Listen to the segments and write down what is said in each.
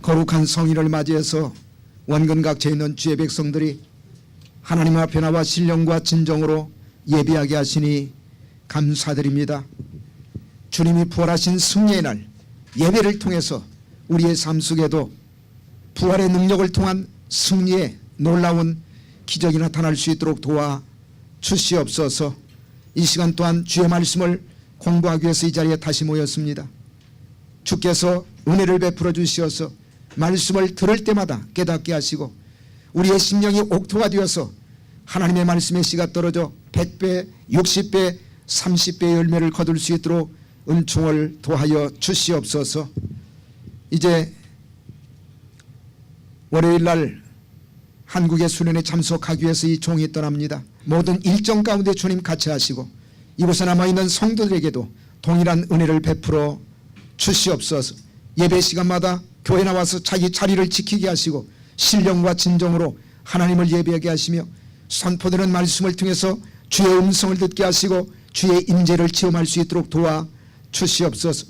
거룩한 성일을 맞이해서 원근 각처에 있는 주의 백성들이 하나님 앞에 나와 신령과 진정으로 예배하게 하시니 감사드립니다. 주님이 부활하신 승리의 날 예배를 통해서 우리의 삶 속에도 부활의 능력을 통한 승리의 놀라운 기적이 나타날 수 있도록 도와 주시옵소서. 이 시간 또한 주의 말씀을 공부하기 위해서 이 자리에 다시 모였습니다. 주께서 은혜를 베풀어 주시어서 말씀을 들을 때마다 깨닫게 하시고 우리의 심령이 옥토가 되어서 하나님의 말씀의 씨가 떨어져 100배, 60배, 30배의 열매를 거둘 수 있도록 은총을 도하여 주시옵소서. 이제 월요일 날 한국의 수련회 참석하기 위해서 이 종이 떠납니다. 모든 일정 가운데 주님 같이 하시고 이곳에 남아있는 성도들에게도 동일한 은혜를 베풀어 주시옵소서. 예배 시간마다 교회 나와서 자기 자리를 지키게 하시고 신령과 진정으로 하나님을 예배하게 하시며 선포되는 말씀을 통해서 주의 음성을 듣게 하시고 주의 임재를 체험할 수 있도록 도와 주시옵소서.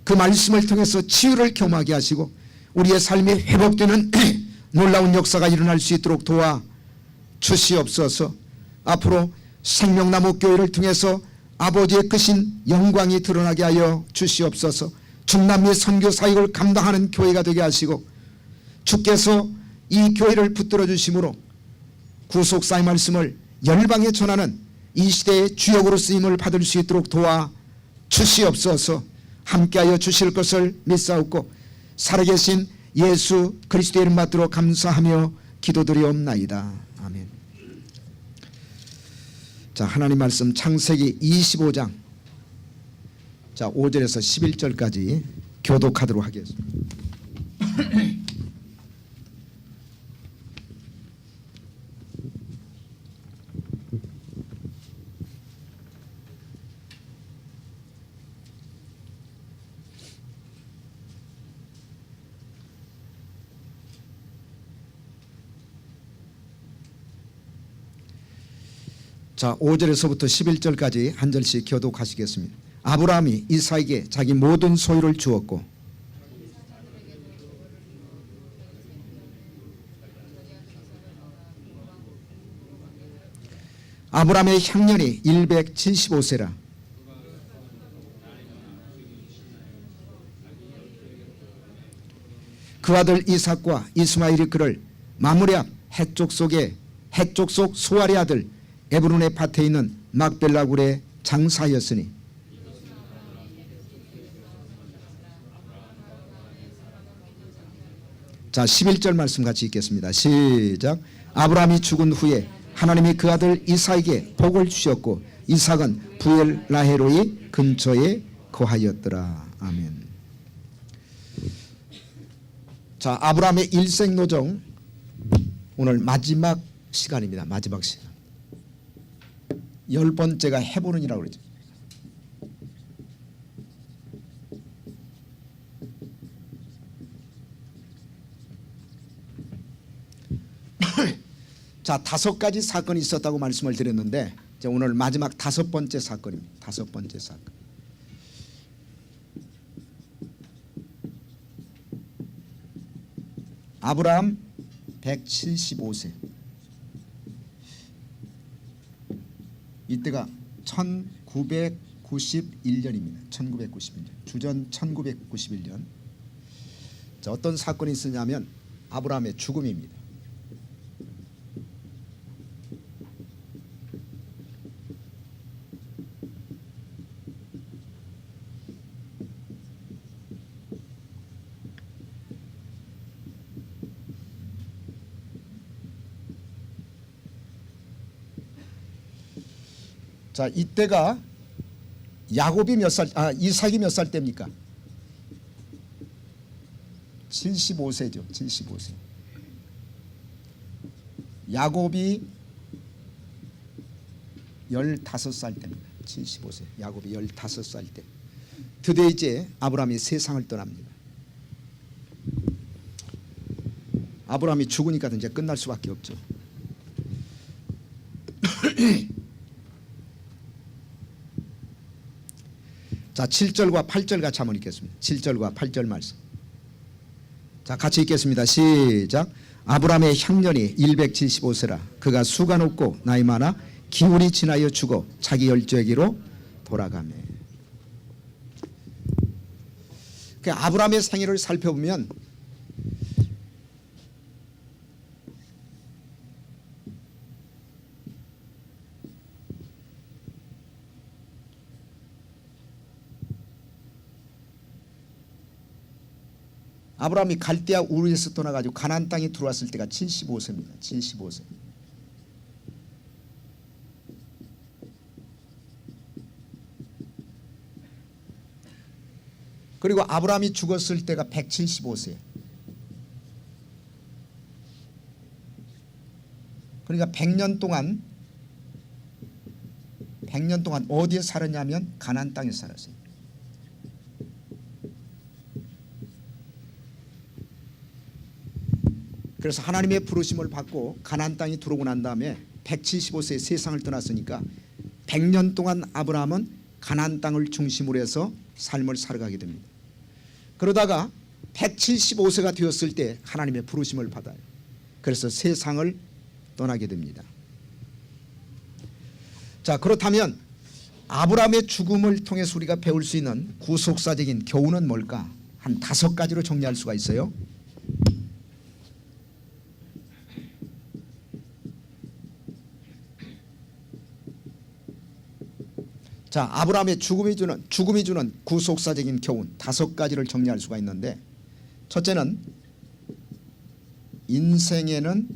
그 말씀을 통해서 치유를 경험하게 하시고 우리의 삶이 회복되는 놀라운 역사가 일어날 수 있도록 도와 주시옵소서. 앞으로 생명나무 교회를 통해서 아버지의 크신 영광이 드러나게 하여 주시옵소서. 중남미 선교 사역을 감당하는 교회가 되게 하시고 주께서 이 교회를 붙들어 주심으로 구속사의 말씀을 열방에 전하는 이 시대의 주역으로 쓰임을 받을 수 있도록 도와 주시옵소서. 함께하여 주실 것을 믿사옵고 살아계신 예수 그리스도의 이름 받들어 감사하며 기도드리옵나이다. 아멘. 자, 하나님 말씀 창세기 25장 5절에서 11절까지 교독하도록 하겠습니다. 자, 5절에서부터 11절까지 한 절씩 교독하시겠습니다. 아브라함이 이삭에게 자기 모든 소유를 주었고 아브라함의 향년이 175세라. 그 아들 이삭과 이스마엘이 그를 마므레 앞 해쪽 속 소알의 아들 에브론의 밭에 있는 막벨라 굴에 장사하였으니 자, 11절 말씀 같이 읽겠습니다. 시작. 아브라함이 죽은 후에 하나님이 그 아들 이삭에게 복을 주셨고 이삭은 부엘라헤로이 근처에 거하였더라. 아멘. 자, 아브라함의 일생노정 오늘 마지막 시간입니다. 마지막 시간. 10번째가 해보는이라고 그러죠. 자, 5가지 사건이 있었다고 말씀을 드렸는데 이제 오늘 마지막 5번째 사건입니다. 5번째 사건. 아브라함 175세. 이때가 1991년입니다. 1991년. 주전 1991년. 자, 어떤 사건이 있었냐면 아브라함의 죽음입니다. 자, 이때가 야곱이 이삭이 몇 살 때입니까? 75세죠. 75세. 야곱이 15살 때입니다. 75세. 야곱이 15살 때. 드디어 이제 아브라함이 세상을 떠납니다. 아브라함이 죽으니까 이제 끝날 수밖에 없죠. 자, 7절과 8절 같이 한번 읽겠습니다. 7절과 8절 말씀. 자, 같이 읽겠습니다. 시작. 아브라함의 향년이 175세라. 그가 수가 높고 나이 많아 기운이 지나여 죽어 자기 열조에게로 돌아가매. 그 아브라함의 생애를 살펴보면 아브라함이 갈대아 우르에서 떠나가지고 가나안 땅에 들어왔을 때가 75세입니다. 75세. 그리고 아브라함이 죽었을 때가 175세. 그러니까 100년 동안 어디에 살았냐면 가나안 땅에 살았어요. 그래서 하나님의 부르심을 받고 가나안 땅에 들어오고 난 다음에 175세에 세상을 떠났으니까 100년 동안 아브라함은 가나안 땅을 중심으로 해서 삶을 살아가게 됩니다. 그러다가 175세가 되었을 때 하나님의 부르심을 받아요. 그래서 세상을 떠나게 됩니다. 자, 그렇다면 아브라함의 죽음을 통해서 우리가 배울 수 있는 구속사적인 교훈은 뭘까? 한 5가지로 정리할 수가 있어요. 자, 아브라함의 죽음이 주는 구속사적인 교훈 5가지를 정리할 수가 있는데, 첫째는 인생에는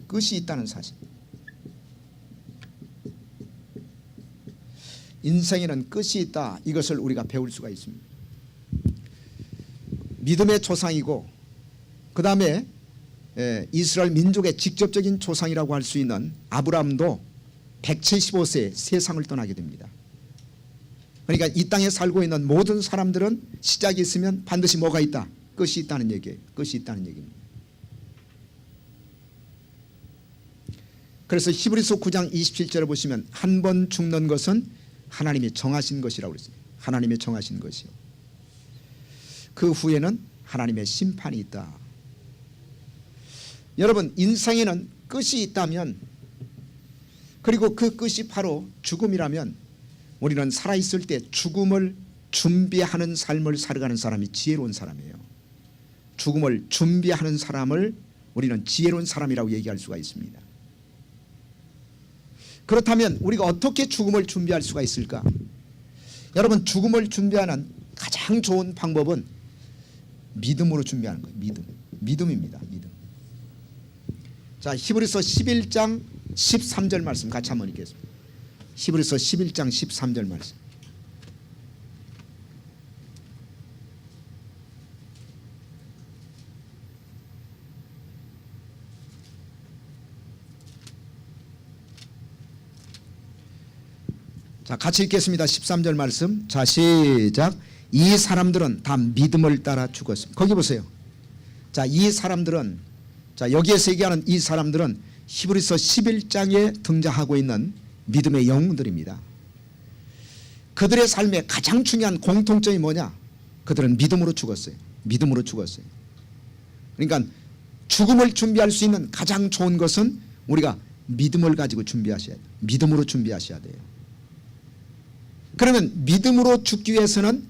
끝이 있다는 사실. 인생에는 끝이 있다. 이것을 우리가 배울 수가 있습니다. 믿음의 조상이고 그 다음에 이스라엘 민족의 직접적인 조상이라고 할 수 있는 아브라함도 175세에 세상을 떠나게 됩니다. 그러니까 이 땅에 살고 있는 모든 사람들은 시작이 있으면 반드시 뭐가 있다? 끝이 있다는 얘기예요. 끝이 있다는 얘기입니다. 그래서 히브리서 9장 27절을 보시면 한 번 죽는 것은 하나님이 정하신 것이라고 그랬어요. 하나님이 정하신 것이요. 그 후에는 하나님의 심판이 있다. 여러분, 인생에는 끝이 있다면, 그리고 그 끝이 바로 죽음이라면, 우리는 살아있을 때 죽음을 준비하는 삶을 살아가는 사람이 지혜로운 사람이에요. 죽음을 준비하는 사람을 우리는 지혜로운 사람이라고 얘기할 수가 있습니다. 그렇다면 우리가 어떻게 죽음을 준비할 수가 있을까? 여러분, 죽음을 준비하는 가장 좋은 방법은 믿음으로 준비하는 거예요. 믿음입니다. 믿음. 자, 히브리서 11장 13절 말씀 같이 한번 읽겠습니다. 히브리서 11장 13절 말씀. 자, 같이 읽겠습니다. 13절 말씀. 자, 시작. 이 사람들은 다 믿음을 따라 죽었습니다. 거기 보세요. 자, 이 사람들은, 자, 여기에서 얘기하는 이 사람들은 히브리서 11장에 등장하고 있는 믿음의 영웅들입니다. 그들의 삶에 가장 중요한 공통점이 뭐냐? 그들은 믿음으로 죽었어요. 믿음으로 죽었어요. 그러니까 죽음을 준비할 수 있는 가장 좋은 것은 우리가 믿음을 가지고 준비하셔야 돼요. 믿음으로 준비하셔야 돼요. 그러면 믿음으로 죽기 위해서는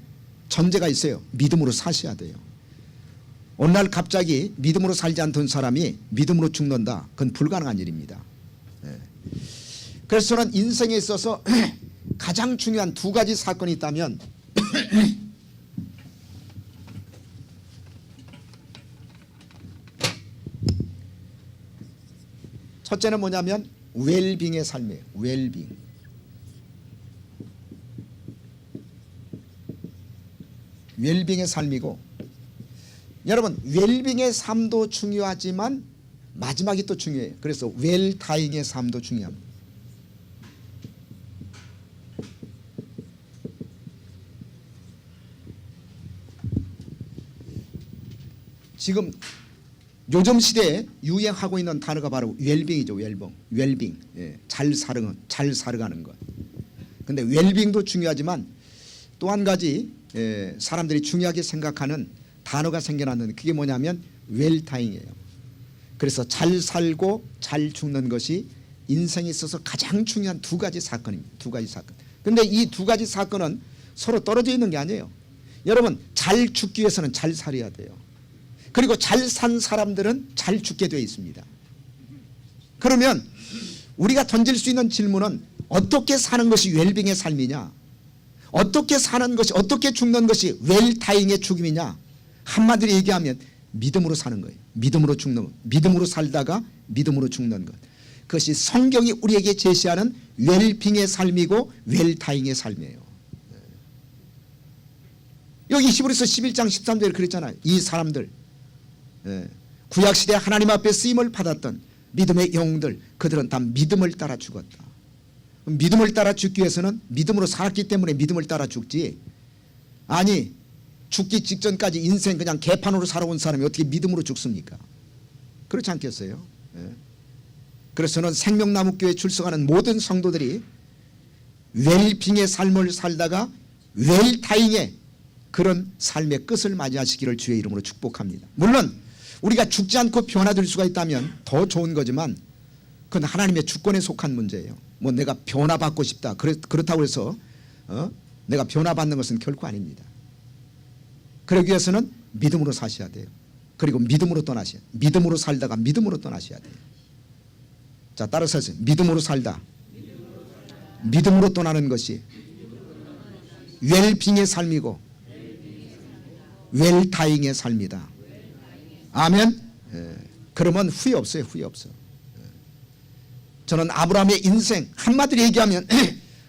전제가 있어요. 믿음으로 사셔야 돼요. 오늘날 갑자기 믿음으로 살지 않던 사람이 믿음으로 죽는다. 그건 불가능한 일입니다. 그래서 저는 인생에 있어서 가장 중요한 2가지 사건이 있다면 첫째는 뭐냐면 웰빙의 삶이에요. 웰빙. 웰빙의 삶이고, 여러분, 웰빙의 삶도 중요하지만 마지막이 또 중요해요. 그래서 웰다잉의 삶도 중요합니다. 지금 요즘 시대에 유행하고 있는 단어가 바로 웰빙이죠. 웰빙. 예, 잘 살아가는 것. 근데 웰빙도 중요하지만 또 한 가지 사람들이 중요하게 생각하는 단어가 생겨났는데 그게 뭐냐면 웰타잉이에요. 그래서 잘 살고 잘 죽는 것이 인생에 있어서 가장 중요한 두 가지 사건입니다. 두 가지 사건. 그런데 이 두 가지 사건은 서로 떨어져 있는 게 아니에요. 여러분, 잘 죽기 위해서는 잘 살아야 돼요. 그리고 잘 산 사람들은 잘 죽게 되어 있습니다. 그러면 우리가 던질 수 있는 질문은 어떻게 사는 것이 웰빙의 삶이냐, 어떻게 사는 것이, 어떻게 죽는 것이 웰타잉의 죽음이냐. 한마디로 얘기하면 믿음으로 사는 거예요. 믿음으로 죽는 것, 믿음으로 살다가 믿음으로 죽는 것. 그것이 성경이 우리에게 제시하는 웰빙의 삶이고 웰타잉의 삶이에요. 여기 히브리서 11장 13절에 그랬잖아요. 이 사람들, 구약시대 하나님 앞에 쓰임을 받았던 믿음의 영웅들, 그들은 다 믿음을 따라 죽었다. 믿음을 따라 죽기 위해서는 믿음으로 살았기 때문에 믿음을 따라 죽지, 아니 죽기 직전까지 인생 그냥 개판으로 살아온 사람이 어떻게 믿음으로 죽습니까? 그렇지 않겠어요? 그래서 저는 생명나무교회에 출석하는 모든 성도들이 웰빙의 삶을 살다가 웰타잉의 그런 삶의 끝을 맞이하시기를 주의 이름으로 축복합니다. 물론 우리가 죽지 않고 변화될 수가 있다면 더 좋은 거지만 그건 하나님의 주권에 속한 문제예요. 뭐 내가 변화받고 싶다 그렇다고 해서 내가 변화받는 것은 결코 아닙니다. 그러기 위해서는 믿음으로 사셔야 돼요. 그리고 믿음으로 떠나셔야 돼요. 믿음으로 살다가 믿음으로 떠나셔야 돼요. 자, 따라서 하세요. 믿음으로 살다, 믿음으로 떠나는 것이 웰빙의 삶이고 웰타잉의 삶이다. 아멘. 그러면 후회 없어요. 후회 없어. 저는 아브라함의 인생 한마디로 얘기하면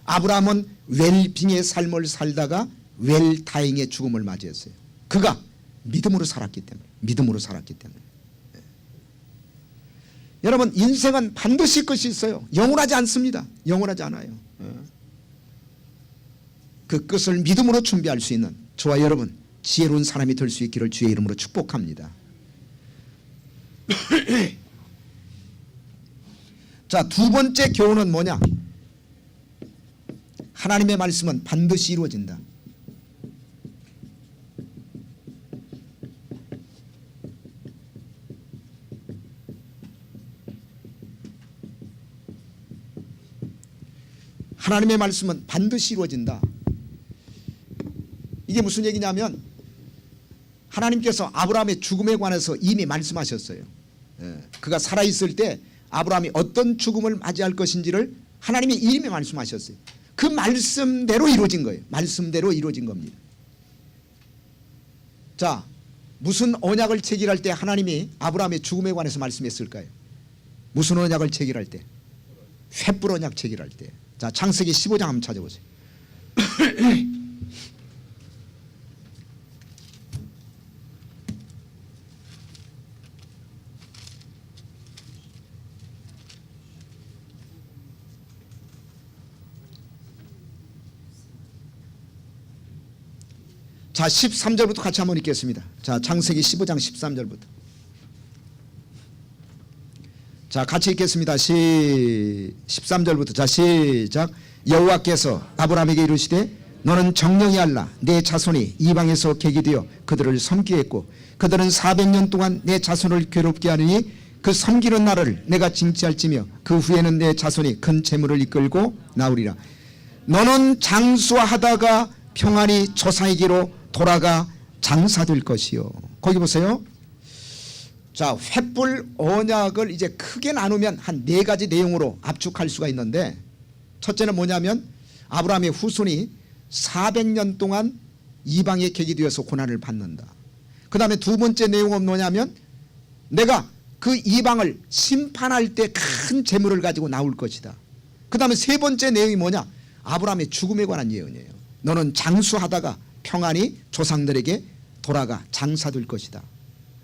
아브라함은 웰빙의 삶을 살다가 웰타잉의 죽음을 맞이했어요. 그가 믿음으로 살았기 때문에. 믿음으로 살았기 때문에. 여러분, 인생은 반드시 끝이 있어요. 영원하지 않습니다. 영원하지 않아요. 그 끝을 믿음으로 준비할 수 있는 저와 여러분 지혜로운 사람이 될 수 있기를 주의 이름으로 축복합니다. 자, 두 번째 교훈은 뭐냐? 하나님의 말씀은 반드시 이루어진다. 하나님의 말씀은 반드시 이루어진다. 이게 무슨 얘기냐면 하나님께서 아브라함의 죽음에 관해서 이미 말씀하셨어요. 그가 살아있을 때 아브라함이 어떤 죽음을 맞이할 것인지를 하나님이 이미 말씀하셨어요. 그 말씀대로 이루어진 거예요. 말씀대로 이루어진 겁니다. 자, 무슨 언약을 체결할 때 하나님이 아브라함의 죽음에 관해서 말씀했을까요? 무슨 언약을 체결할 때? 횃불 언약 체결할 때. 자, 창세기 15장 한번 찾아보세요. 자, 13절부터 같이 한번 읽겠습니다. 자, 창세기 15장 13절부터. 자, 같이 읽겠습니다. 13절부터. 자, 시작. 여호와께서 아브라함에게 이르시되 너는 정령이 알라. 내 자손이 이방에서 계기되어 그들을 섬기게 했고 그들은 400년 동안 내 자손을 괴롭게 하느니 그 섬기는 날을 내가 징치할지며 그 후에는 내 자손이 큰 재물을 이끌고 나오리라. 너는 장수하다가 평안히 조상에게로 돌아가 장사될 것이요. 거기 보세요. 자, 횃불 언약을 이제 크게 나누면 한 네 가지 내용으로 압축할 수가 있는데, 첫째는 뭐냐면 아브라함의 후손이 400년 동안 이방의 객이 되어서 고난을 받는다. 그 다음에 두 번째 내용은 뭐냐면 내가 그 이방을 심판할 때 큰 재물을 가지고 나올 것이다. 그 다음에 세 번째 내용이 뭐냐? 아브라함의 죽음에 관한 예언이에요. 너는 장수하다가 평안히 조상들에게 돌아가 장사될 것이다.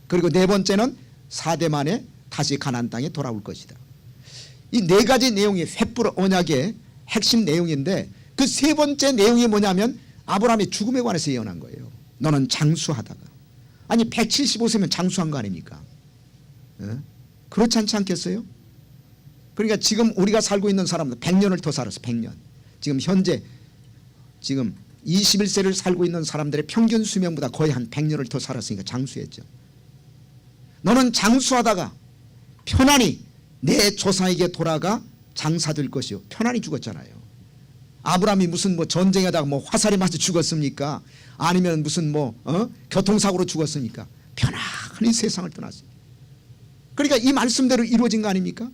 그리고 네 번째는 4대 만에 다시 가나안 땅에 돌아올 것이다. 이 네 가지 내용이 횃불 언약의 핵심 내용인데, 그 세 번째 내용이 뭐냐면 아브라함의 죽음에 관해서 예언한 거예요. 너는 장수하다가. 아니 175세면 장수한 거 아닙니까? 그렇지 않지 않겠어요? 그러니까 지금 우리가 살고 있는 사람들 100년을 더 살았어. 100년. 지금 현재 지금 21세를 살고 있는 사람들의 평균 수명보다 거의 한 100년을 더 살았으니까 장수했죠. 너는 장수하다가 편안히 내 조상에게 돌아가 장사될 것이요. 편안히 죽었잖아요. 아브라함이 무슨 뭐 전쟁하다가 뭐 화살에 맞아 죽었습니까? 아니면 무슨 뭐 교통사고로 죽었습니까? 편안히 세상을 떠났어요. 그러니까 이 말씀대로 이루어진 거 아닙니까?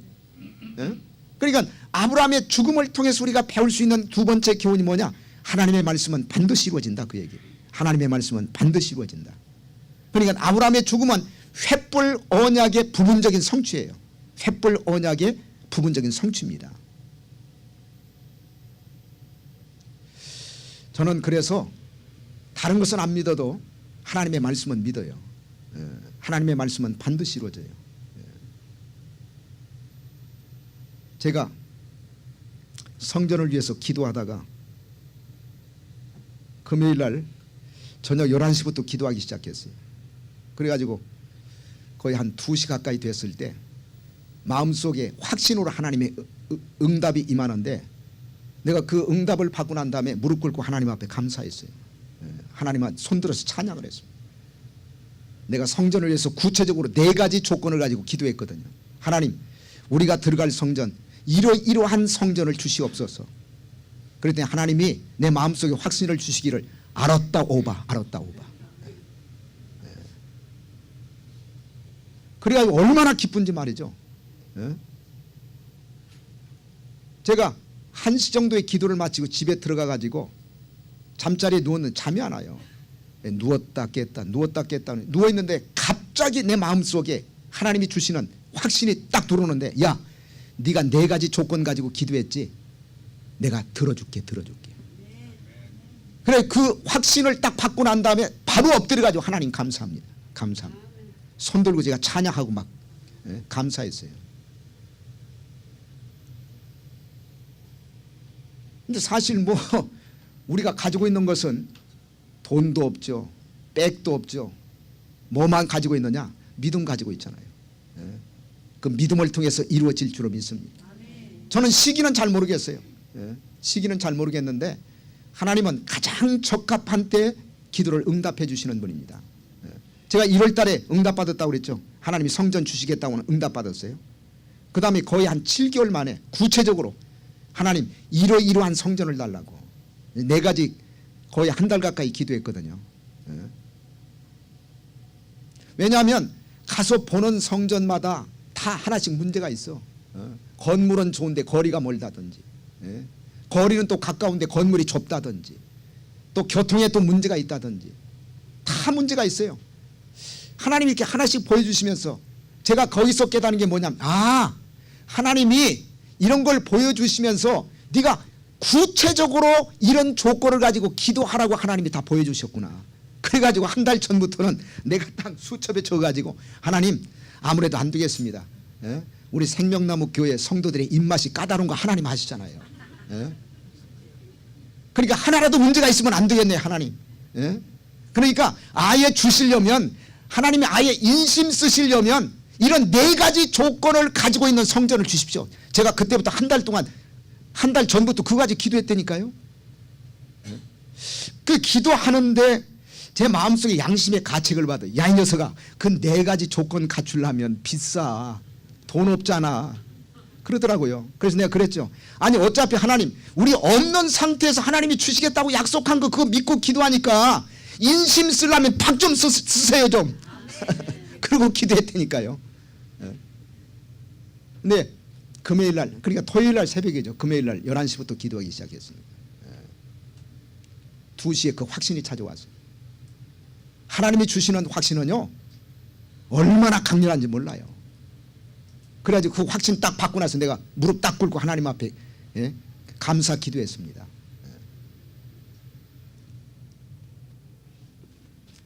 그러니까 아브라함의 죽음을 통해서 우리가 배울 수 있는 두 번째 교훈이 뭐냐? 하나님의 말씀은 반드시 이루어진다, 그 얘기. 하나님의 말씀은 반드시 이루어진다. 그러니까 아브라함의 죽음은 횃불 언약의 부분적인 성취예요. 횃불 언약의 부분적인 성취입니다. 저는 그래서 다른 것은 안 믿어도 하나님의 말씀은 믿어요. 하나님의 말씀은 반드시 이루어져요. 제가 성전을 위해서 기도하다가 금요일 날 저녁 11시부터 기도하기 시작했어요. 그래가지고 거의 한 2시 가까이 됐을 때 마음속에 확신으로 하나님의 응답이 임하는데 내가 그 응답을 받고 난 다음에 무릎 꿇고 하나님 앞에 감사했어요. 하나님은 손들어서 찬양을 했습니다. 내가 성전을 위해서 구체적으로 4가지 조건을 가지고 기도했거든요. 하나님, 우리가 들어갈 성전, 이러한 성전을 주시옵소서. 그랬더니 하나님이 내 마음속에 확신을 주시기를 알았다 오바, 알았다 오바. 그래가지고 얼마나 기쁜지 말이죠. 제가 1시 정도의 기도를 마치고 집에 들어가 가지고 잠자리에 누웠는데 잠이 안 와요. 누웠다 깼다 누웠다 깼다 누워있는데 갑자기 내 마음속에 하나님이 주시는 확신이 딱 들어오는데, 야, 네가 4가지 조건 가지고 기도했지? 내가 들어줄게. 그래, 그 확신을 딱 받고 난 다음에 바로 엎드려 가지고 하나님 감사합니다. 감사합니다. 손 들고 제가 찬양하고 막 감사했어요. 근데 사실 뭐 우리가 가지고 있는 것은 돈도 없죠, 백도 없죠. 뭐만 가지고 있느냐? 믿음 가지고 있잖아요. 그 믿음을 통해서 이루어질 줄로 믿습니다. 저는 시기는 잘 모르겠어요. 시기는 잘 모르겠는데 하나님은 가장 적합한 때 기도를 응답해 주시는 분입니다. 제가 1월 달에 응답받았다고 그랬죠. 하나님이 성전 주시겠다고 응답받았어요. 그 다음에 거의 한 7개월 만에 구체적으로 하나님 이러한 성전을 달라고 4가지 거의 한 달 가까이 기도했거든요. 왜냐하면 가서 보는 성전마다 다 하나씩 문제가 있어. 건물은 좋은데 거리가 멀다든지, 거리는 또 가까운데 건물이 좁다든지, 또 교통에 또 문제가 있다든지, 다 문제가 있어요. 하나님이 이렇게 하나씩 보여주시면서 제가 거기서 깨닫는 게 뭐냐면, 하나님이 이런 걸 보여주시면서 네가 구체적으로 이런 조건을 가지고 기도하라고 하나님이 다 보여주셨구나. 그래가지고 한 달 전부터는 내가 딱 수첩에 적어가지고, 하나님 아무래도 안 되겠습니다. 우리 생명나무 교회 성도들의 입맛이 까다로운 거 하나님 아시잖아요. 그러니까 하나라도 문제가 있으면 안 되겠네, 하나님. 그러니까 아예 주시려면, 하나님이 아예 인심 쓰시려면 이런 4가지 조건을 가지고 있는 성전을 주십시오. 제가 그때부터 한 달 동안, 한 달 전부터 그거 가지고 기도했다니까요. 그 기도하는데 제 마음속에 양심의 가책을 받아요. 야, 이 녀석아, 그 4가지 조건 갖추려면 비싸, 돈 없잖아, 그러더라고요. 그래서 내가 그랬죠. 아니 어차피 하나님, 우리 없는 상태에서 하나님이 주시겠다고 약속한 거 그거 믿고 기도하니까 인심 쓰려면 팍 좀 쓰세요 좀. 그리고 기도했다니까요. 근데 금요일날, 그러니까 토요일날 새벽이죠. 금요일날 11시부터 기도하기 시작했습니다. 2시에 그 확신이 찾아왔어요. 하나님이 주시는 확신은요 얼마나 강렬한지 몰라요. 그래가지고 그 확신 딱 받고 나서 내가 무릎 딱 꿇고 하나님 앞에 감사 기도했습니다.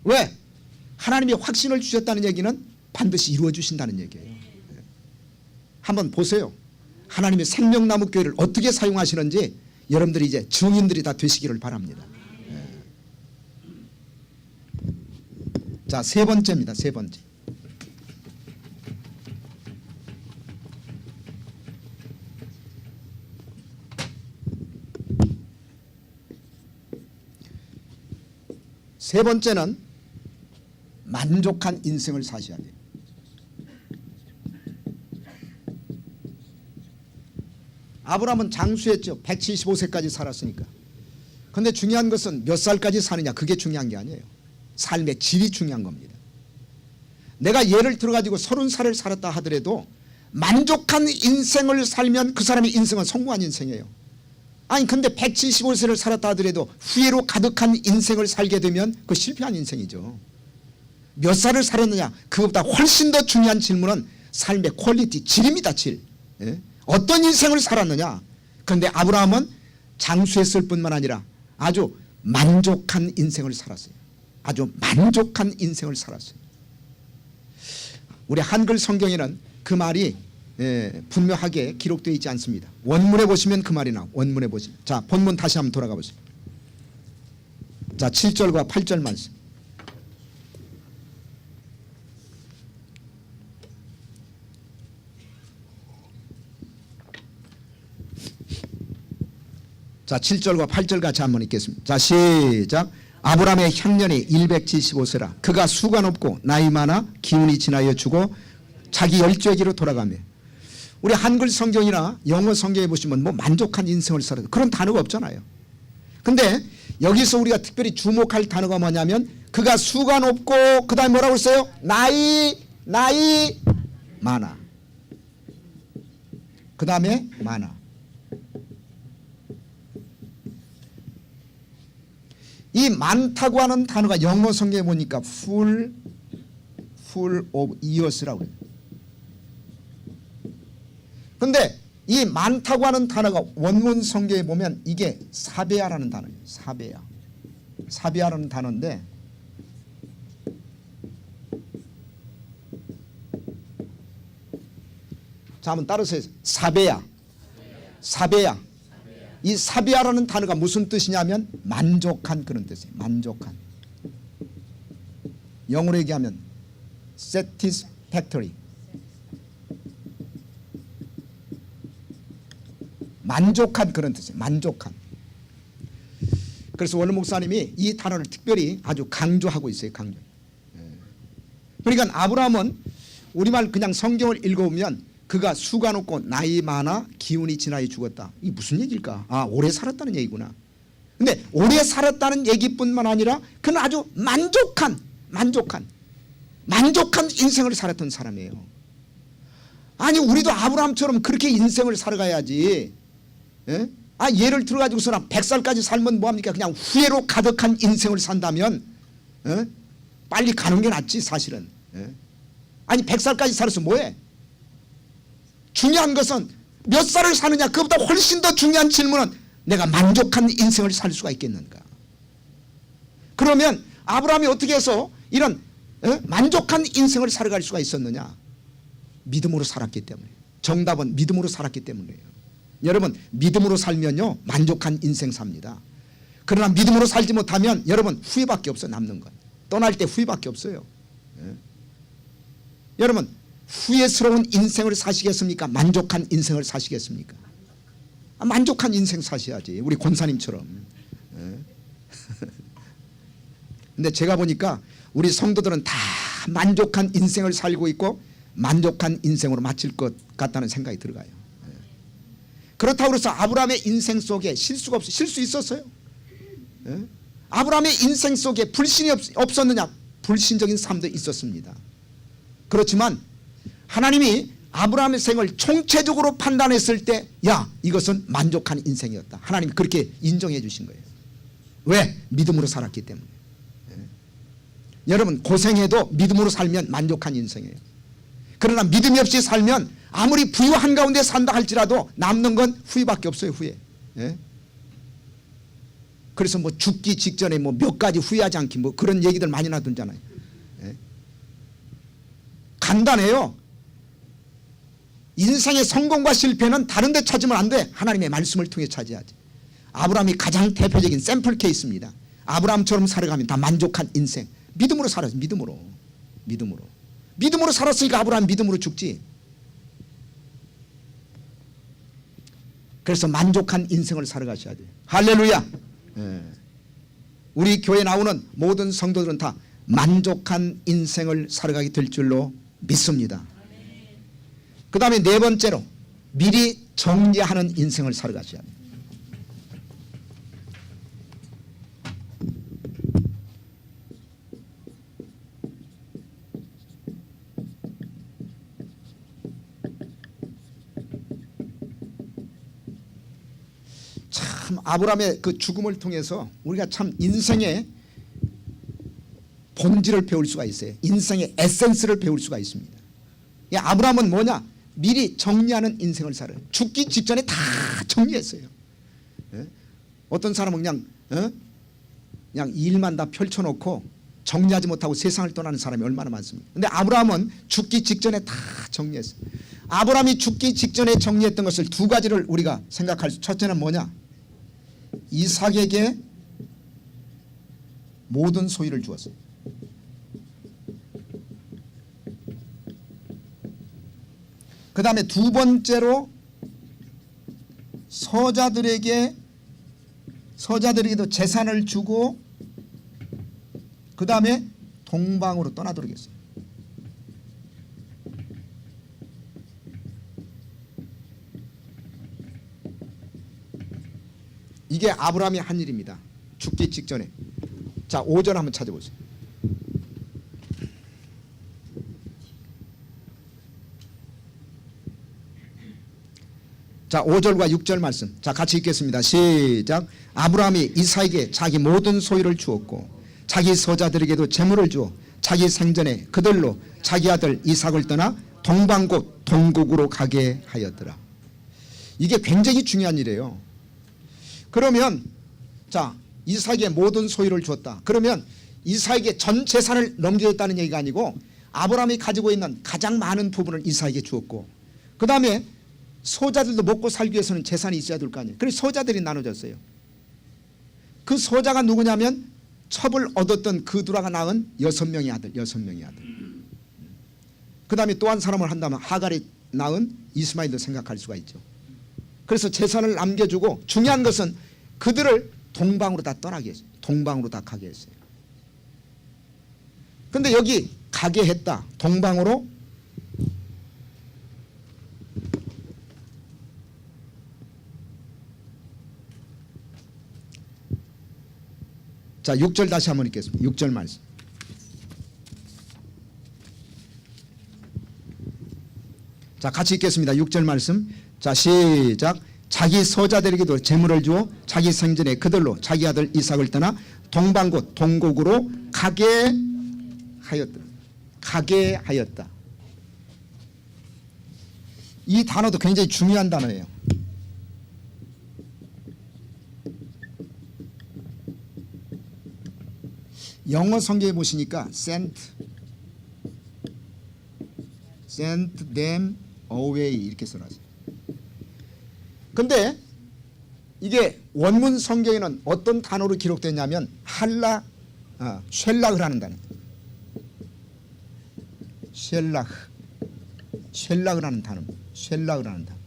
왜? 하나님이 확신을 주셨다는 얘기는 반드시 이루어 주신다는 얘기예요. 한번 보세요. 하나님의 생명나무 교회를 어떻게 사용하시는지 여러분들이 이제 증인들이 다 되시기를 바랍니다. 자, 3번째입니다. 3번째. 세 번째는 만족한 인생을 사셔야 돼요. 아브라함은 장수했죠. 175세까지 살았으니까. 그런데 중요한 것은 몇 살까지 사느냐, 그게 중요한 게 아니에요. 삶의 질이 중요한 겁니다. 내가 예를 들어가지고 30살을 살았다 하더라도 만족한 인생을 살면 그 사람의 인생은 성공한 인생이에요. 아니 근데 175세를 살았다 하더라도 후회로 가득한 인생을 살게 되면 그 실패한 인생이죠. 몇 살을 살았느냐, 그것보다 훨씬 더 중요한 질문은 삶의 퀄리티, 질입니다. 질. 예? 어떤 인생을 살았느냐. 그런데 아브라함은 장수했을 뿐만 아니라 아주 만족한 인생을 살았어요. 아주 만족한 인생을 살았어요. 우리 한글 성경에는 그 말이 분명하게 기록되어 있지 않습니다. 원문에 보시면 그 말이 나와요. 원문에 보시면. 자, 본문 다시 한번 돌아가 보세요. 자, 7절과 8절 말씀. 자, 7절과 8절 같이 한번 읽겠습니다. 자, 시작. 아브라함의 향년이 175세라. 그가 수가 높고 나이 많아 기운이 지나여 주고 자기 열조에게로 돌아가며. 우리 한글 성경이나 영어 성경에 보시면 뭐 만족한 인생을 살아도 그런 단어가 없잖아요. 근데 여기서 우리가 특별히 주목할 단어가 뭐냐면 그가 수가 높고 그 다음에 뭐라고 했어요? 나이 많아. 그 다음에 많아. 이 많다고 하는 단어가 영어 성경에 보니까 full of years라고 그래요. 근데 이 많다고 하는 단어가 원문 성경에 보면 이게 사베야라는 단어예요. 사베야라는 단어인데 자, 한번 따라서 사베야. 이 사베야라는 단어가 무슨 뜻이냐면 만족한 그런 뜻이에요. 만족한. 영어로 얘기하면 satisfactory. 만족한 그런 뜻이에요. 만족한. 그래서 원로 목사님이 이 단어를 특별히 아주 강조하고 있어요. 강조. 그러니까 아브라함은 우리말 그냥 성경을 읽어보면 그가 수가 높고 나이 많아 기운이 지나여 죽었다. 이게 무슨 얘기일까? 아, 오래 살았다는 얘기구나. 근데 오래 살았다는 얘기뿐만 아니라 그는 아주 만족한 인생을 살았던 사람이에요. 아니 우리도 아브라함처럼 그렇게 인생을 살아가야지. 예? 아, 예를 들어가지고서는 100살까지 살면 뭐합니까? 그냥 후회로 가득한 인생을 산다면 빨리 가는 게 낫지 사실은. 아니 100살까지 살아서 뭐해? 중요한 것은 몇 살을 사느냐. 그것보다 훨씬 더 중요한 질문은 내가 만족한 인생을 살 수가 있겠는가. 그러면 아브라함이 어떻게 해서 이런 만족한 인생을 살아갈 수가 있었느냐. 믿음으로 살았기 때문에. 정답은 믿음으로 살았기 때문이에요. 여러분 믿음으로 살면요 만족한 인생 삽니다. 그러나 믿음으로 살지 못하면 여러분 후회밖에 없어요. 남는 건 떠날 때 후회밖에 없어요. 여러분 후회스러운 인생을 사시겠습니까? 만족한 인생을 사시겠습니까? 아, 만족한 인생 사셔야지. 우리 권사님처럼. 근데 제가 보니까 우리 성도들은 다 만족한 인생을 살고 있고 만족한 인생으로 마칠 것 같다는 생각이 들어가요. 그렇다고 해서 아브라함의 인생 속에 실수가 없어요. 실수 있었어요. 아브라함의 인생 속에 불신이 없었느냐? 불신적인 삶도 있었습니다. 그렇지만 하나님이 아브라함의 생을 총체적으로 판단했을 때 야, 이것은 만족한 인생이었다. 하나님이 그렇게 인정해 주신 거예요. 왜? 믿음으로 살았기 때문에. 여러분 고생해도 믿음으로 살면 만족한 인생이에요. 그러나 믿음이 없이 살면 아무리 부유 한가운데 산다 할지라도 남는 건 후회밖에 없어요. 후회. 그래서 뭐 죽기 직전에 뭐 몇 가지 후회하지 않기 뭐 그런 얘기들 많이 나던잖아요. 간단해요. 인생의 성공과 실패는 다른 데 찾으면 안 돼. 하나님의 말씀을 통해 찾아야지. 아브라함이 가장 대표적인 샘플 케이스입니다. 아브라함처럼 살아가면 다 만족한 인생. 믿음으로 살았어요. 믿음으로 살았으니까 아브라함 믿음으로 죽지. 그래서 만족한 인생을 살아가셔야 돼요. 할렐루야. 우리 교회에 나오는 모든 성도들은 다 만족한 인생을 살아가게 될 줄로 믿습니다. 그 다음에 네 번째로 미리 정리하는 인생을 살아가셔야 합니다. 참 아브라함의 그 죽음을 통해서 우리가 참 인생의 본질을 배울 수가 있어요. 인생의 에센스를 배울 수가 있습니다. 아브라함은 뭐냐? 미리 정리하는 인생을 살아요. 죽기 직전에 다 정리했어요. 어떤 사람은 그냥 일만 다 펼쳐놓고 정리하지 못하고 세상을 떠나는 사람이 얼마나 많습니까? 그런데 아브라함은 죽기 직전에 다 정리했어요. 아브라함이 죽기 직전에 정리했던 것을 두 가지를 우리가 생각할 수. 첫째는 뭐냐? 이삭에게 모든 소유를 주었어요. 그 다음에 두 번째로 서자들에게도 재산을 주고 그 다음에 동방으로 떠나도록 했어요. 이게 아브라함이 한 일입니다. 죽기 직전에. 자, 5절 한번 찾아보세요. 자, 5절과 6절 말씀. 자, 같이 읽겠습니다. 시작. 아브라함이 이삭에게 자기 모든 소유를 주었고 자기 서자들에게도 재물을 주어 자기 생전에 그들로 자기 아들 이삭을 떠나 동방 곧 동국으로 가게 하였더라. 이게 굉장히 중요한 일이에요. 그러면 자, 이삭에게 모든 소유를 주었다. 그러면 이삭에게 전 재산을 넘겨줬다는 얘기가 아니고 아브라함이 가지고 있는 가장 많은 부분을 이삭에게 주었고 그 다음에 소자들도 먹고 살기 위해서는 재산이 있어야 될 거 아니에요. 그래서 소자들이 나눠졌어요. 그 소자가 누구냐면 첩을 얻었던 그 두라가 낳은 6명의 아들. 그 다음에 또 한 사람을 한다면 하갈이 낳은 이스마엘도 생각할 수가 있죠. 그래서 재산을 남겨주고 중요한 것은 그들을 동방으로 다 떠나게 했어요. 동방으로 다 가게 했어요. 그런데 여기 가게 했다. 동방으로. 자, 6절 다시 한번 읽겠습니다. 6절 말씀. 자, 같이 읽겠습니다. 6절 말씀. 자, 시작. 자기 서자들에게도 재물을 주어 자기 생전에 그들로 자기 아들 이삭을 떠나 동방 곧 동국으로 가게 하였다. 가게 하였다. 이 단어도 굉장히 중요한 단어예요. 영어 성경에 보시니까 sent them away 이렇게 써놨어요. 근데 이게 원문 성경에는 어떤 단어로 기록됐냐면 쉘락을 하는 단어. 쉘락을 하는 단어. 쉘락을 하는 단어.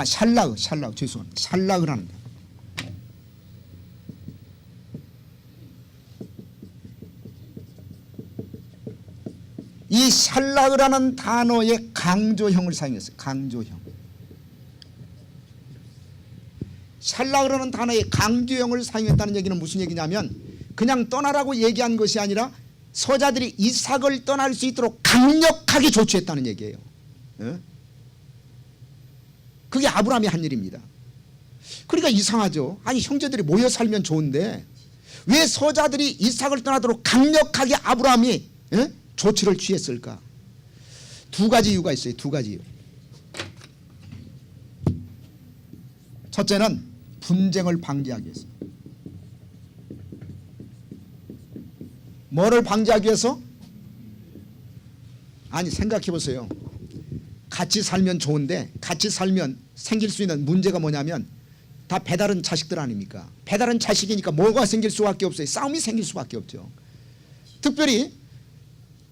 샬락 죄송합니다. 샬락을 하는 단어. 이 샬락을 하는 단어의 강조형을 사용했어요. 강조형. 샬락을 하는 단어의 강조형을 사용했다는 얘기는 무슨 얘기냐면 그냥 떠나라고 얘기한 것이 아니라 서자들이 이삭을 떠날 수 있도록 강력하게 조치했다는 얘기예요. 그게 아브라함이 한 일입니다. 그러니까 이상하죠. 아니 형제들이 모여 살면 좋은데 왜 서자들이 이삭을 떠나도록 강력하게 아브라함이 조치를 취했을까? 두 가지 이유가 있어요. 두 가지 이유. 첫째는 분쟁을 방지하기 위해서. 뭐를 방지하기 위해서? 아니 생각해 보세요. 같이 살면 좋은데 같이 살면 생길 수 있는 문제가 뭐냐면 다 배다른 자식들 아닙니까? 배다른 자식이니까 뭐가 생길 수밖에 없어요. 싸움이 생길 수밖에 없죠. 특별히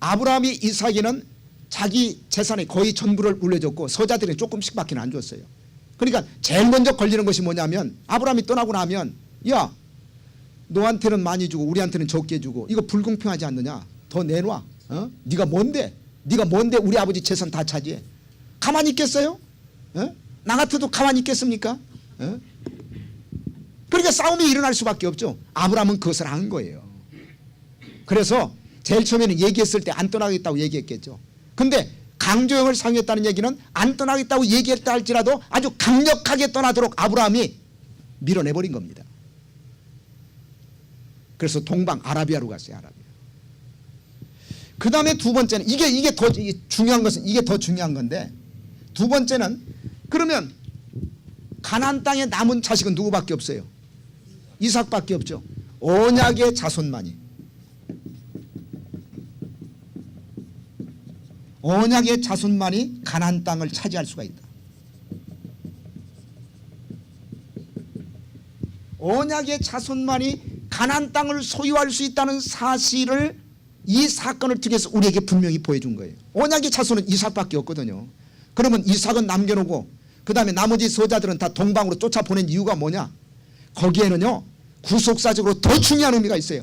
아브라함이 이삭에는 자기 재산의 거의 전부를 물려줬고 서자들은 조금씩밖에 안 줬어요. 그러니까 제일 먼저 걸리는 것이 뭐냐면 아브라함이 떠나고 나면 야 너한테는 많이 주고 우리한테는 적게 주고 이거 불공평하지 않느냐. 더 내놔. 네가 뭔데 우리 아버지 재산 다 차지해. 가만히 있겠어요? 나 같아도 가만히 있겠습니까? 그러니까 싸움이 일어날 수밖에 없죠. 아브라함은 그것을 한 거예요. 그래서 제일 처음에는 얘기했을 때 안 떠나겠다고 얘기했겠죠. 근데 강조형을 사용했다는 얘기는 안 떠나겠다고 얘기했다 할지라도 아주 강력하게 떠나도록 아브라함이 밀어내버린 겁니다. 그래서 동방 아라비아로 갔어요. 아라비아. 그 다음에 두 번째는 이게 더 중요한 것은 이게 더 중요한 건데 두 번째는 그러면 가나안 땅에 남은 자식은 누구밖에 없어요? 이삭밖에 없죠. 언약의 자손만이. 언약의 자손만이 가나안 땅을 차지할 수가 있다. 언약의 자손만이 가나안 땅을 소유할 수 있다는 사실을 이 사건을 통해서 우리에게 분명히 보여준 거예요. 언약의 자손은 이삭밖에 없거든요. 그러면 이삭은 남겨놓고 그 다음에 나머지 소자들은 다 동방으로 쫓아보낸 이유가 뭐냐? 거기에는요 구속사적으로 더 중요한 의미가 있어요.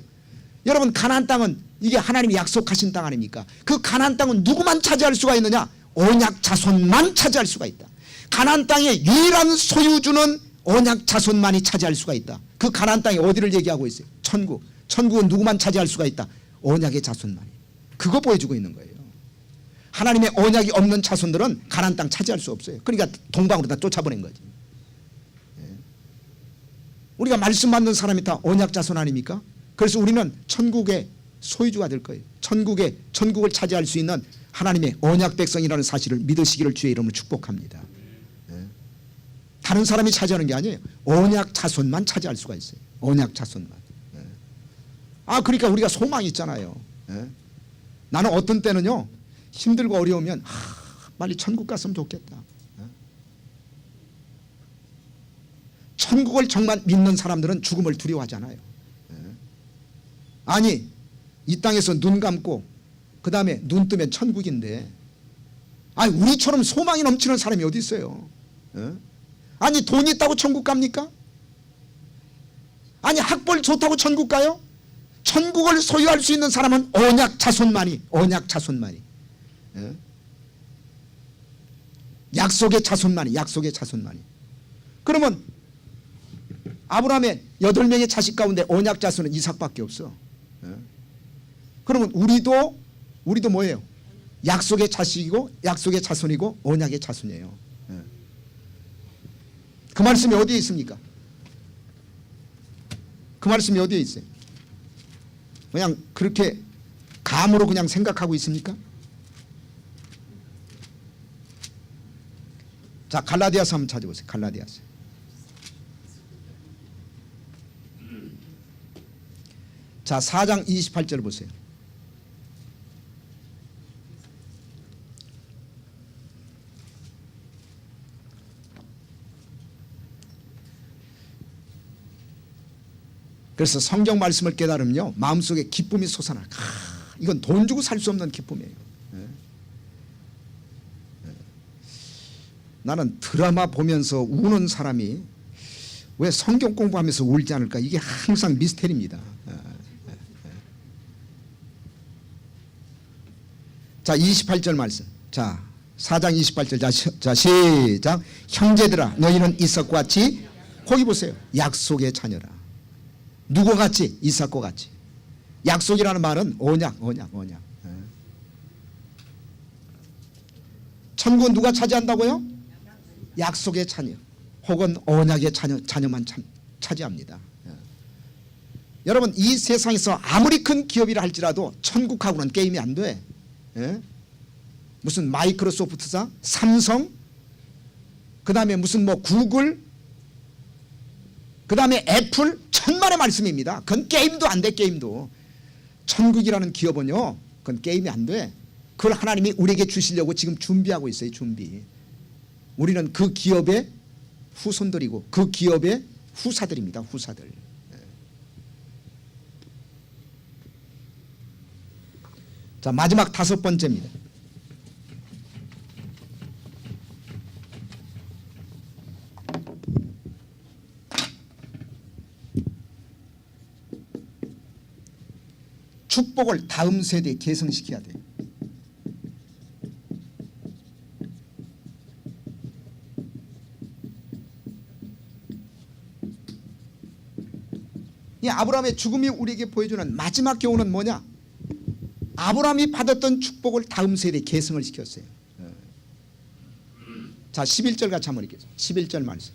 여러분 가나안 땅은 이게 하나님이 약속하신 땅 아닙니까? 그 가나안 땅은 누구만 차지할 수가 있느냐? 언약 자손만 차지할 수가 있다. 가나안 땅의 유일한 소유주는 언약 자손만이 차지할 수가 있다. 그 가나안 땅이 어디를 얘기하고 있어요? 천국. 천국은 누구만 차지할 수가 있다. 언약의 자손만이. 그거 보여주고 있는 거예요. 하나님의 언약이 없는 자손들은 가나안 땅 차지할 수 없어요. 그러니까 동방으로 다 쫓아보낸 거지. 우리가 말씀 받는 사람이 다 언약 자손 아닙니까? 그래서 우리는 천국의 소유주가 될 거예요. 천국을 차지할 수 있는 하나님의 언약 백성이라는 사실을 믿으시기를 주의 이름으로 축복합니다. 다른 사람이 차지하는 게 아니에요. 언약 자손만 차지할 수가 있어요. 언약 자손만. 그러니까 우리가 소망이 있잖아요. 나는 어떤 때는요 힘들고 어려우면 빨리 천국 갔으면 좋겠다. 천국을 정말 믿는 사람들은 죽음을 두려워하잖아요. 아니 이 땅에서 눈 감고 그 다음에 눈 뜨면 천국인데 우리처럼 소망이 넘치는 사람이 어디 있어요? 아니 돈 있다고 천국 갑니까? 아니 학벌 좋다고 천국 가요? 천국을 소유할 수 있는 사람은 언약 자손만이. 약속의 자손만이. 그러면 아브라함의 8명의 자식 가운데 언약 자손은 이삭밖에 없어. 그러면 우리도 뭐예요? 약속의 자식이고 약속의 자손이고 언약의 자손이에요. 그 말씀이 어디에 있습니까? 그 말씀이 어디에 있어요? 그냥 그렇게 감으로 그냥 생각하고 있습니까? 자, 갈라디아서 한번 찾아보세요. 갈라디아서. 자, 4장 28절 보세요. 그래서 성경 말씀을 깨달으면요 마음속에 기쁨이 솟아나. 이건 돈 주고 살 수 없는 기쁨이에요. 나는 드라마 보면서 우는 사람이 왜 성경 공부하면서 울지 않을까? 이게 항상 미스테리입니다. 자, 28절 말씀. 자, 4장 28절. 자, 시작. 형제들아 너희는 이삭과 같이, 거기 보세요. 약속의 자녀라. 누구 같이? 이삭과 같이. 약속이라는 말은 언약. 천국은 누가 차지한다고요? 약속의 자녀 혹은 언약의 자녀만 차지합니다. 여러분 이 세상에서 아무리 큰 기업이라 할지라도 천국하고는 게임이 안 돼. 무슨 마이크로소프트사, 삼성, 그 다음에 무슨 뭐 구글, 그 다음에 애플, 천만의 말씀입니다. 그건 게임도 안 돼. 게임도. 천국이라는 기업은요 그건 게임이 안 돼. 그걸 하나님이 우리에게 주시려고 지금 준비하고 있어요. 준비. 우리는 그 기업의 후손들이고 그 기업의 후사들입니다. 후사들. 자, 마지막 5번째입니다. 축복을 다음 세대에 계승시켜야 돼요. 이 아브라함의 죽음이 우리에게 보여주는 마지막 교훈은 뭐냐? 아브라함이 받았던 축복을 다음 세대에 계승을 시켰어요. 자, 11절 같이 한번 읽겠습니다. 11절 말씀.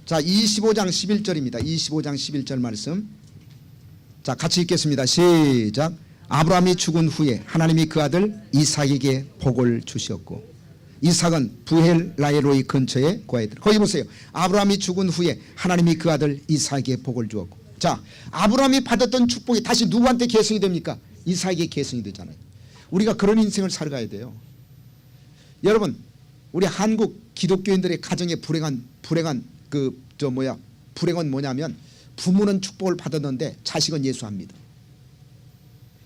자, 25장 11절입니다. 25장 11절 말씀. 자, 같이 읽겠습니다. 시작. 아브라함이 죽은 후에 하나님이 그 아들 이삭에게 복을 주셨고, 이삭은 부헬라헬로이 근처에 거하더라. 거기 보세요. 아브라함이 죽은 후에 하나님이 그 아들 이삭에게 복을 주었고. 자, 아브라함이 받았던 축복이 다시 누구한테 계승이 됩니까? 이삭에게 계승이 되잖아요. 우리가 그런 인생을 살아가야 돼요. 여러분, 우리 한국 기독교인들의 가정의 불행한 불행은 뭐냐면 부모는 축복을 받았는데 자식은 예수합니다.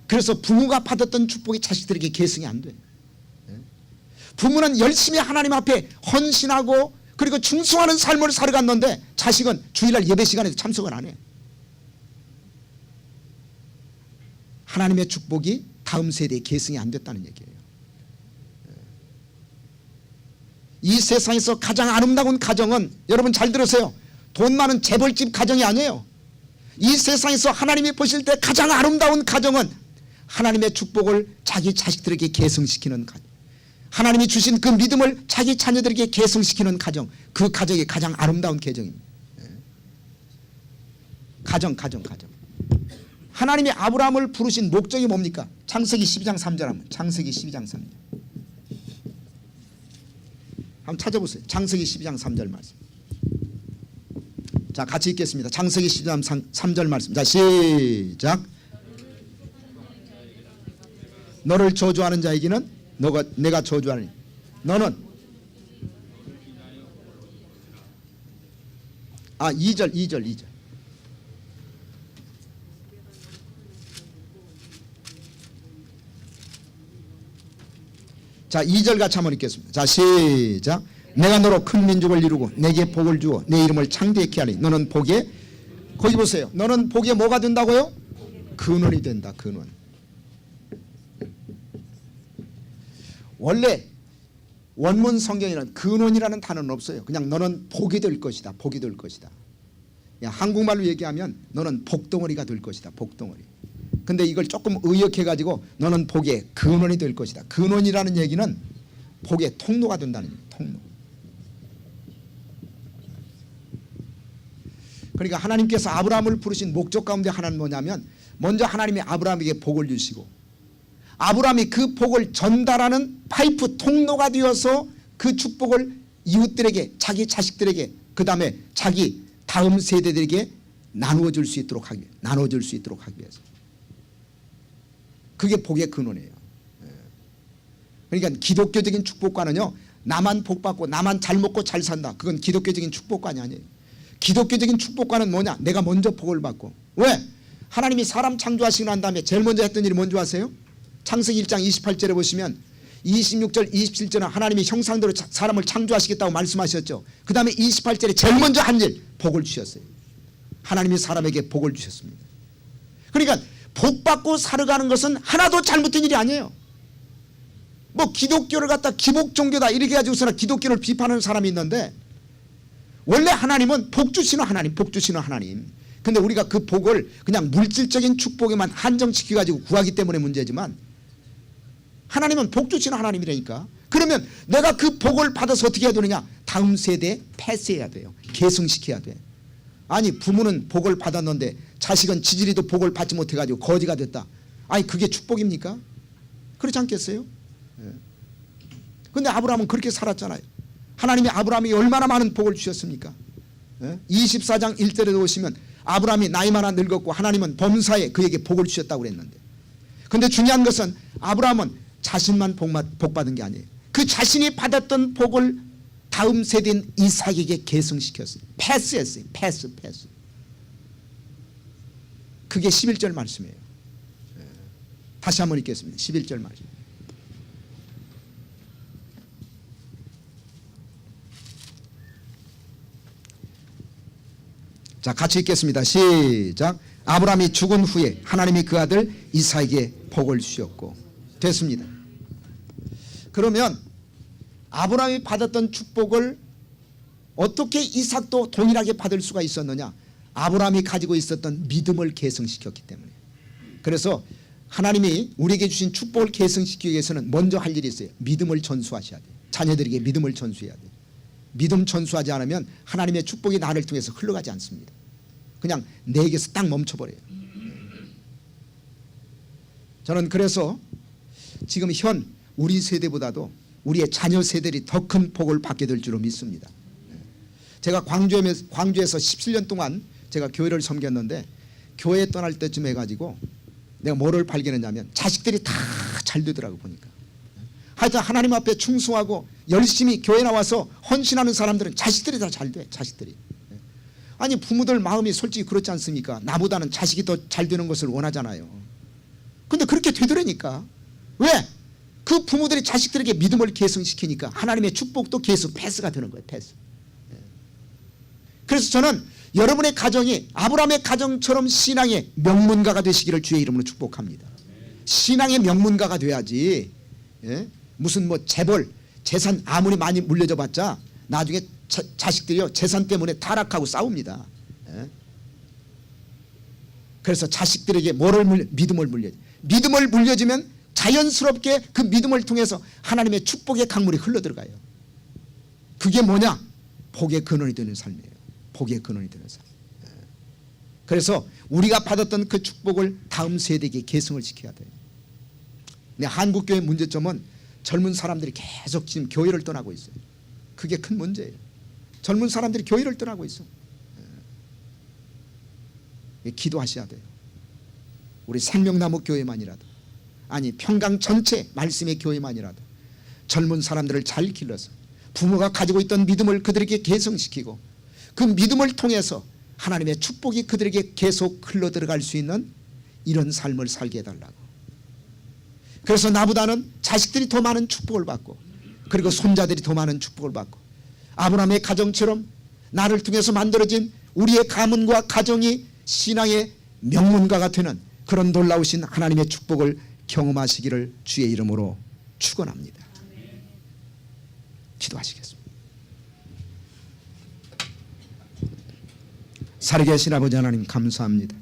그래서 부모가 받았던 축복이 자식들에게 계승이 안 돼요. 부모는 열심히 하나님 앞에 헌신하고 그리고 충성하는 삶을 살아갔는데 자식은 주일날 예배 시간에도 참석을 안 해요. 하나님의 축복이 다음 세대에 계승이 안 됐다는 얘기예요. 이 세상에서 가장 아름다운 가정은, 여러분 잘 들으세요, 돈 많은 재벌집 가정이 아니에요. 이 세상에서 하나님이 보실 때 가장 아름다운 가정은 하나님의 축복을 자기 자식들에게 계승시키는 가정, 하나님이 주신 그 믿음을 자기 자녀들에게 계승시키는 가정, 그 가정이 가장 아름다운 가정입니다. 가정. 하나님이 아브라함을 부르신 목적이 뭡니까? 창세기 12장 3절 하면, 창세기 12장 3절 한번 찾아보세요. 창세기 12장 3절 말씀. 자, 같이 읽겠습니다. 창세기 12장 3절 말씀. 자, 시작. 너를 저주하는 자에게는 내가 저주하니 너는 2절 자, 2절 같이 한번 읽겠습니다. 자, 시작. 내가 너로 큰 민족을 이루고 내게 복을 주어 내 이름을 창대케 하리. 너는 복에, 거기 보세요, 너는 복에 뭐가 된다고요? 근원이 된다. 근원. 원래 원문 성경에는 근원이라는 단어는 없어요. 그냥 너는 복이 될 것이다. 복이 될 것이다. 한국말로 얘기하면 너는 복덩어리가 될 것이다. 복덩어리. 근데 이걸 조금 의역해가지고 너는 복의 근원이 될 것이다. 근원이라는 얘기는 복의 통로가 된다는 얘기예요. 통로. 그러니까 하나님께서 아브라함을 부르신 목적 가운데 하나는 뭐냐면, 먼저 하나님이 아브라함에게 복을 주시고 아브라함이 그 복을 전달하는 파이프, 통로가 되어서 그 축복을 이웃들에게, 자기 자식들에게, 그 다음에 자기 다음 세대들에게 나누어줄 수 있도록 하기 위해서. 그게 복의 근원이에요. 그러니까 기독교적인 축복과는요, 나만 복받고 나만 잘 먹고 잘 산다, 그건 기독교적인 축복관이 아니에요. 기독교적인 축복관은 뭐냐? 내가 먼저 복을 받고. 왜? 하나님이 사람 창조하시고 난 다음에 제일 먼저 했던 일이 뭔지 아세요? 창세기 1장 28절에 보시면 26절 27절은 하나님이 형상대로 사람을 창조하시겠다고 말씀하셨죠. 그 다음에 28절에 제일 먼저 한 일, 복을 주셨어요. 하나님이 사람에게 복을 주셨습니다. 그러니까 복 받고 살아가는 것은 하나도 잘못된 일이 아니에요. 뭐 기독교를 갖다 기복 종교다 이렇게 가지고서는 기독교를 비판하는 사람이 있는데, 원래 하나님은 복 주시는 하나님, 복 주시는 하나님. 근데 우리가 그 복을 그냥 물질적인 축복에만 한정시켜 가지고 구하기 때문에 문제지만, 하나님은 복 주시는 하나님이라니까. 그러면 내가 그 복을 받아서 어떻게 해야 되느냐? 다음 세대에 패스해야 돼요. 계승시켜야 돼. 아니, 부모는 복을 받았는데 자식은 지지리도 복을 받지 못해가지고 거지가 됐다. 아니, 그게 축복입니까? 그렇지 않겠어요? 그런데 아브라함은 그렇게 살았잖아요. 하나님이 아브라함이 얼마나 많은 복을 주셨습니까? 24장 1절에 보시면 아브라함이 나이 많아 늙었고 하나님은 범사에 그에게 복을 주셨다고 그랬는데, 그런데 중요한 것은 아브라함은 자신만 복 받은 게 아니에요. 그 자신이 받았던 복을 다음 세대인 이삭에게 계승시켰어요. 패스했어요. 패스. 그게 11절 말씀이에요. 다시 한번 읽겠습니다. 11절 말씀. 자, 같이 읽겠습니다. 시작. 아브라함이 죽은 후에 하나님이 그 아들 이삭에게 복을 주셨고. 됐습니다. 그러면 아브라함이 받았던 축복을 어떻게 이삭도 동일하게 받을 수가 있었느냐? 아브라함이 가지고 있었던 믿음을 계승시켰기 때문에. 그래서 하나님이 우리에게 주신 축복을 계승시키기 위해서는 먼저 할 일이 있어요. 믿음을 전수하셔야 돼요. 자녀들에게 믿음을 전수해야 돼요. 믿음 전수하지 않으면 하나님의 축복이 나를 통해서 흘러가지 않습니다. 그냥 내게서 딱 멈춰버려요. 저는 그래서 지금 현 우리 세대보다도 우리의 자녀 세대들이 더 큰 복을 받게 될 줄로 믿습니다. 제가 광주에서 17년 동안 제가 교회를 섬겼는데 교회 떠날 때쯤 해가지고 내가 뭐를 발견했냐면 자식들이 다 잘 되더라고 보니까. 하여튼 하나님 앞에 충성하고 열심히 교회 나와서 헌신하는 사람들은 자식들이 다 잘 돼. 자식들이. 아니 부모들 마음이 솔직히 그렇지 않습니까? 나보다는 자식이 더 잘 되는 것을 원하잖아요. 근데 그렇게 되더라니까. 왜? 그 부모들이 자식들에게 믿음을 계승시키니까 하나님의 축복도 계속 패스가 되는 거예요. 패스. 그래서 저는 여러분의 가정이 아브라함의 가정처럼 신앙의 명문가가 되시기를 주의 이름으로 축복합니다. 신앙의 명문가가 돼야지. 예? 무슨 뭐 재벌, 재산 아무리 많이 물려줘 봤자 나중에 자식들이요 재산 때문에 타락하고 싸웁니다. 예? 그래서 자식들에게 믿음을 물려줘. 믿음을 물려주면 자연스럽게 그 믿음을 통해서 하나님의 축복의 강물이 흘러들어가요. 그게 뭐냐? 복의 근원이 되는 삶이에요. 복의 근원이 되는 삶. 그래서 우리가 받았던 그 축복을 다음 세대에게 계승을 시켜야 돼요. 근데 한국교회 문제점은 젊은 사람들이 계속 지금 교회를 떠나고 있어요. 그게 큰 문제예요. 젊은 사람들이 교회를 떠나고 있어. 기도하셔야 돼요. 우리 생명나무 교회만이라도, 아니 평강 전체 말씀의 교회만이라도 젊은 사람들을 잘 길러서 부모가 가지고 있던 믿음을 그들에게 계승시키고 그 믿음을 통해서 하나님의 축복이 그들에게 계속 흘러들어갈 수 있는 이런 삶을 살게 해달라고. 그래서 나보다는 자식들이 더 많은 축복을 받고 그리고 손자들이 더 많은 축복을 받고 아브라함의 가정처럼 나를 통해서 만들어진 우리의 가문과 가정이 신앙의 명문가가 되는 그런 놀라우신 하나님의 축복을 경험하시기를 주의 이름으로 축원합니다. 기도하시겠습니다. 살아계신 아버지 하나님 감사합니다.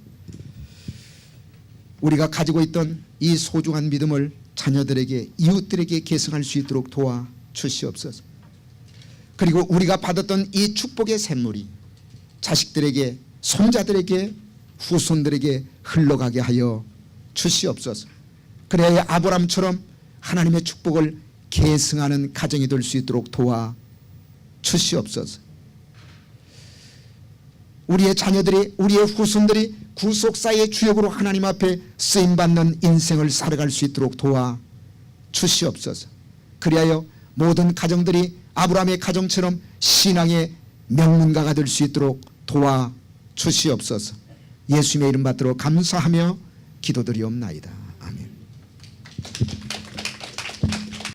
우리가 가지고 있던 이 소중한 믿음을 자녀들에게 이웃들에게 계승할 수 있도록 도와 주시옵소서. 그리고 우리가 받았던 이 축복의 샘물이 자식들에게 손자들에게 후손들에게 흘러가게 하여 주시옵소서. 그래야 아브라함처럼 하나님의 축복을 계승하는 가정이 될 수 있도록 도와 주시옵소서. 우리의 자녀들이 우리의 후손들이 구속사의 주역으로 하나님 앞에 쓰임받는 인생을 살아갈 수 있도록 도와 주시옵소서. 그리하여 모든 가정들이 아브라함의 가정처럼 신앙의 명문가가 될 수 있도록 도와 주시옵소서. 예수님의 이름 받들어 감사하며 기도드리옵나이다.